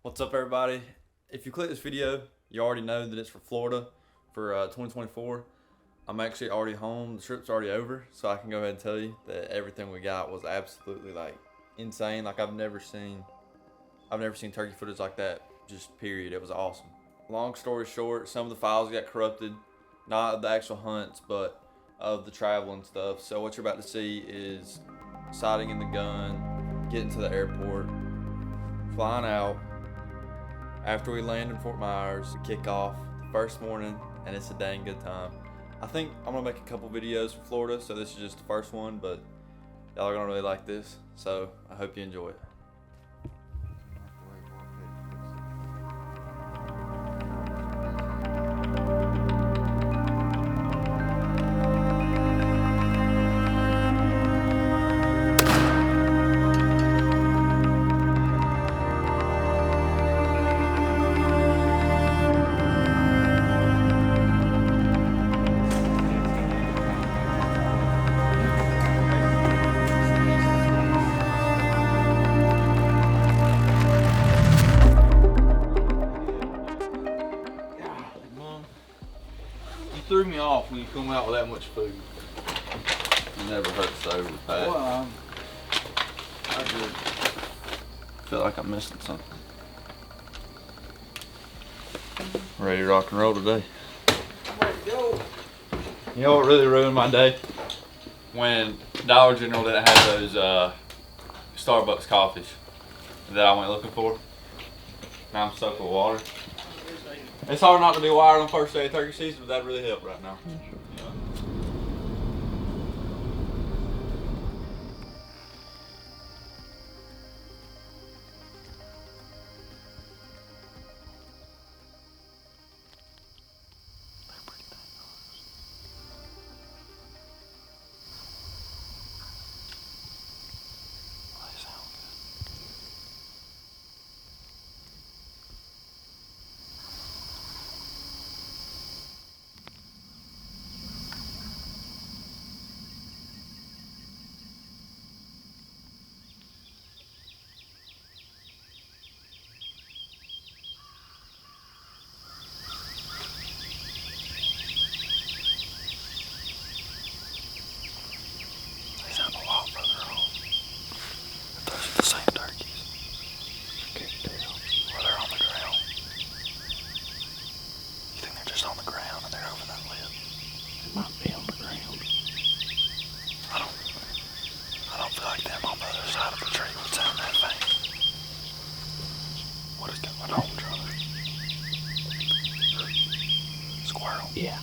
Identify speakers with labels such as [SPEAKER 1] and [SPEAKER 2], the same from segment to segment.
[SPEAKER 1] What's up, everybody? If you click this video, you already know that it's for Florida for 2024. I'm actually already home. The trip's already over, so I can go ahead and tell you that everything we got was absolutely insane. I've never seen turkey footage like that. Just period. It was awesome. Long story short, some of the files got corrupted, not of the actual hunts, but of the travel and stuff. So what you're about to see is sighting in the gun, getting to the airport, flying out. After we land in Fort Myers, we kick off the first morning, and it's a dang good time. I think I'm gonna make a couple videos from Florida, so this is just the first one, but y'all are gonna really like this, so I hope you enjoy it.
[SPEAKER 2] Threw me off when you come out with that much food.
[SPEAKER 1] It never hurts to overpack.
[SPEAKER 2] Well, I did.
[SPEAKER 1] Feel like I'm missing something. Ready to rock and roll today.
[SPEAKER 2] Ready to go.
[SPEAKER 1] You know what really ruined my day? When Dollar General didn't have those Starbucks coffees that I went looking for. Now I'm stuck with water. It's hard not to be wired on first day of turkey season, but that really helped right now. Yeah.
[SPEAKER 2] Yeah.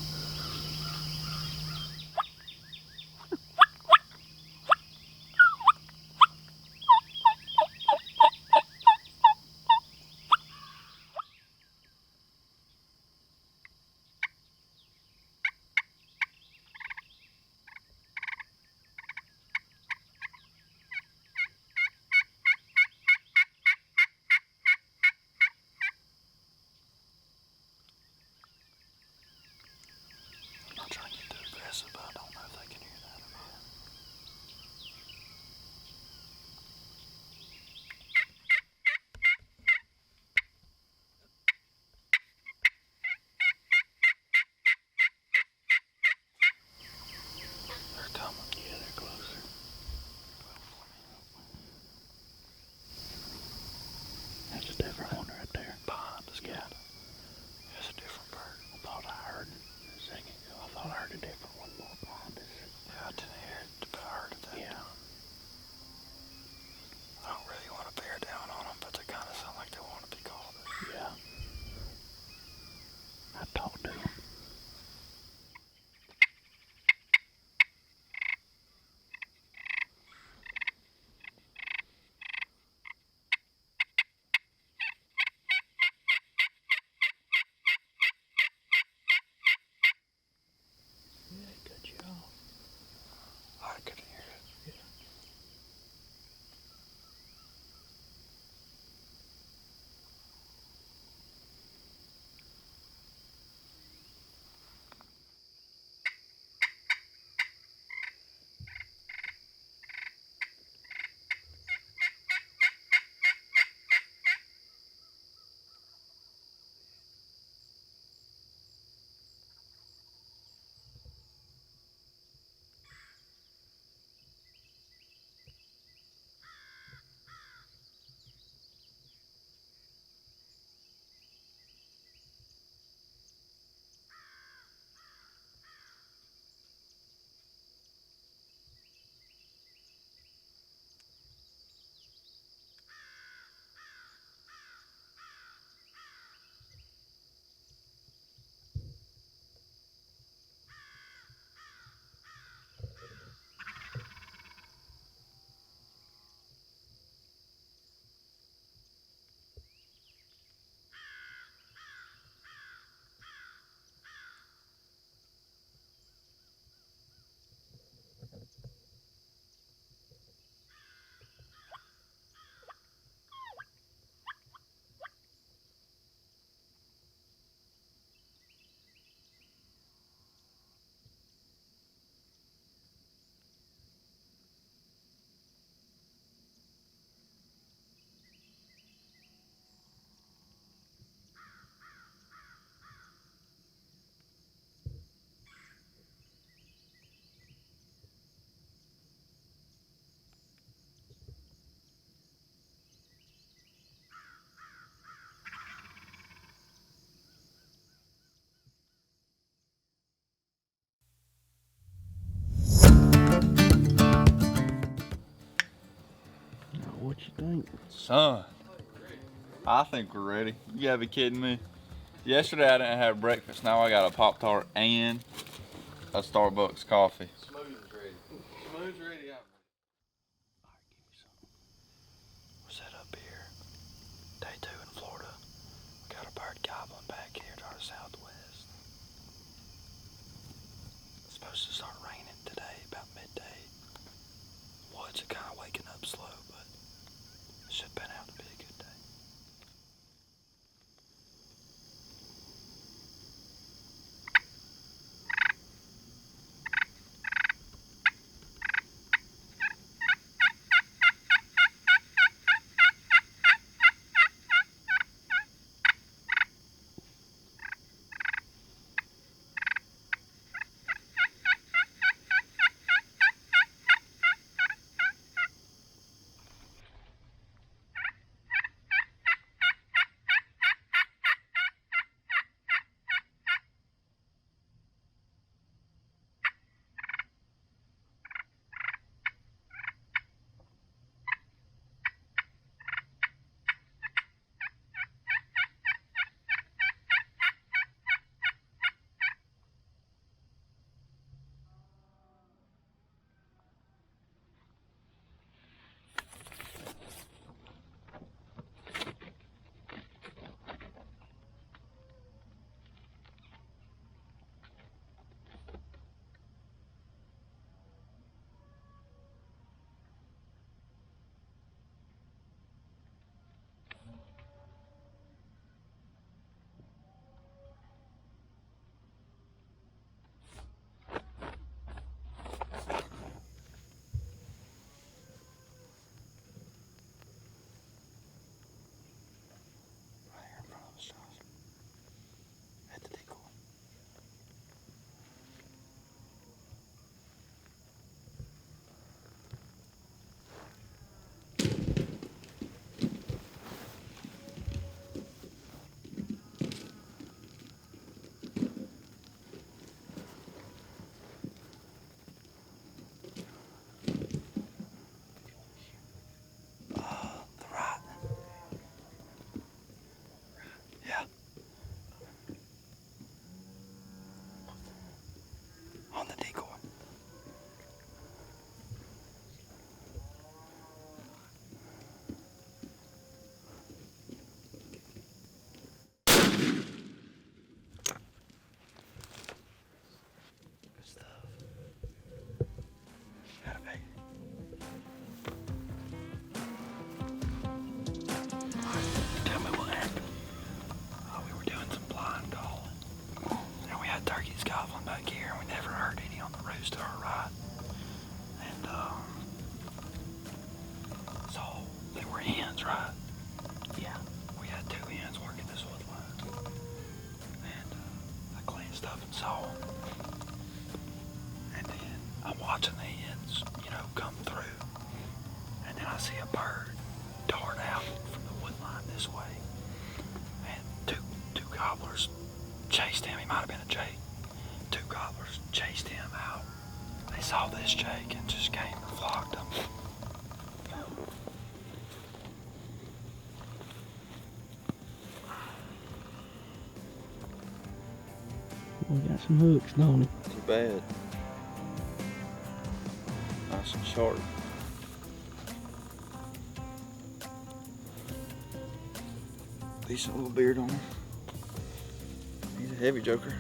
[SPEAKER 2] Son, I think we're ready. You gotta be kidding me. Yesterday I didn't have breakfast. Now I got a Pop-Tart and a Starbucks coffee.
[SPEAKER 1] Smoothie's ready. Smoothie's ready.
[SPEAKER 2] We're set up here. Day 2 in Florida. We got a bird gobbling back here to our southwest. It's supposed to start raining today about midday. Woods are kind of waking up slow, but it should pan out to be a good day. At the decoy. The right. Yeah. On the decoy. Good stuff. Got a bait. Tell me what happened. We were doing some blind calling. And we had turkeys gobbling back here, and we never heard any on the roost to our right. And so they were hens, right? Yeah. We had 2 hens working this woodline. And I cleaned stuff and saw them. And then I'm watching the hens, come through. And then I see a bird dart out from the woodline this way. And two gobblers chased him. He might have been a jake. 2 gobblers chased him out. They saw this jake and just came and flocked him.
[SPEAKER 3] We got some hooks, don't we?
[SPEAKER 2] Too bad. Nice and sharp. Decent little beard on him. He's a heavy joker.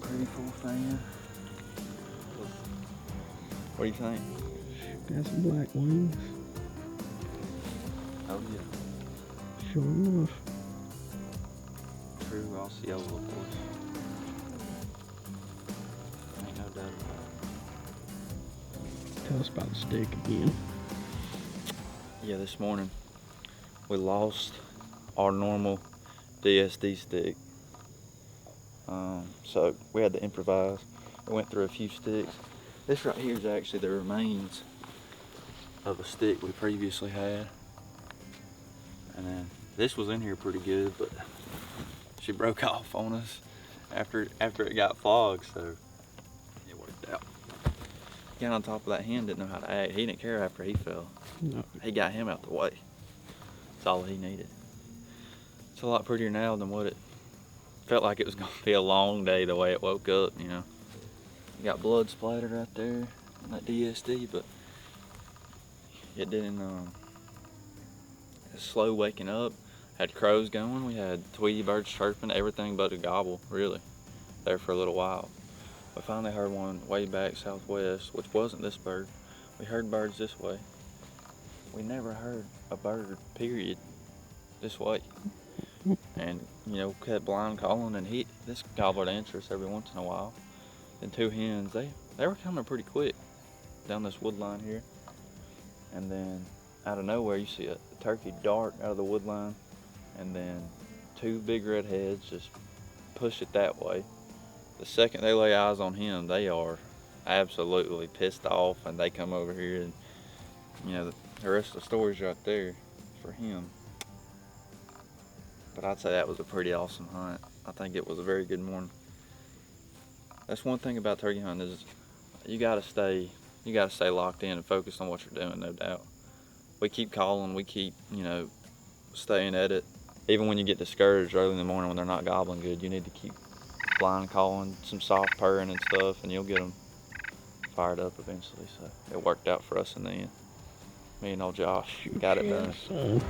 [SPEAKER 2] Pretty full fan. What do you think?
[SPEAKER 3] Got some black wings.
[SPEAKER 2] Oh yeah.
[SPEAKER 3] Sure enough.
[SPEAKER 2] True Osceola, of course. Ain't no doubt about it.
[SPEAKER 3] Tell us about the stick again.
[SPEAKER 2] Yeah, this morning we lost our normal DSD stick. So we had to improvise. We went through a few sticks. This right here is actually the remains of a stick we previously had. And then this was in here pretty good, but she broke off on us after it got fogged, so it worked out.
[SPEAKER 1] got on top of that hen, didn't know how to act. He didn't care after he fell.
[SPEAKER 3] No.
[SPEAKER 1] He got him out the way. That's all he needed. It's a lot prettier now than what it felt like it was going to be. A long day the way it woke up, you know. You got blood splattered right there on that DSD, but it didn't, it was slow waking up. Had crows going, we had Tweety birds chirping, everything but a gobble, really, there for a little while. We finally heard one way back southwest, which wasn't this bird. We heard birds this way. We never heard a bird, period, this way. And, you know, kept blind calling, and this gobbler answered us every once in a while. And 2 hens, they were coming pretty quick down this wood line here. And then out of nowhere, you see a turkey dart out of the wood line, and then 2 big red heads just push it that way. The second they lay eyes on him, they are absolutely pissed off, and they come over here, and you know, the rest of the story's right there for him. But I'd say that was a pretty awesome hunt. I think it was a very good morning. That's one thing about turkey hunting is you gotta stay locked in and focused on what you're doing, no doubt. We keep calling, we keep, you know, staying at it. Even when you get discouraged early in the morning when they're not gobbling good, you need to keep blind calling, some soft purring and stuff, and you'll get them fired up eventually. So it worked out for us in the end. Me and old Josh got it done.
[SPEAKER 3] Son.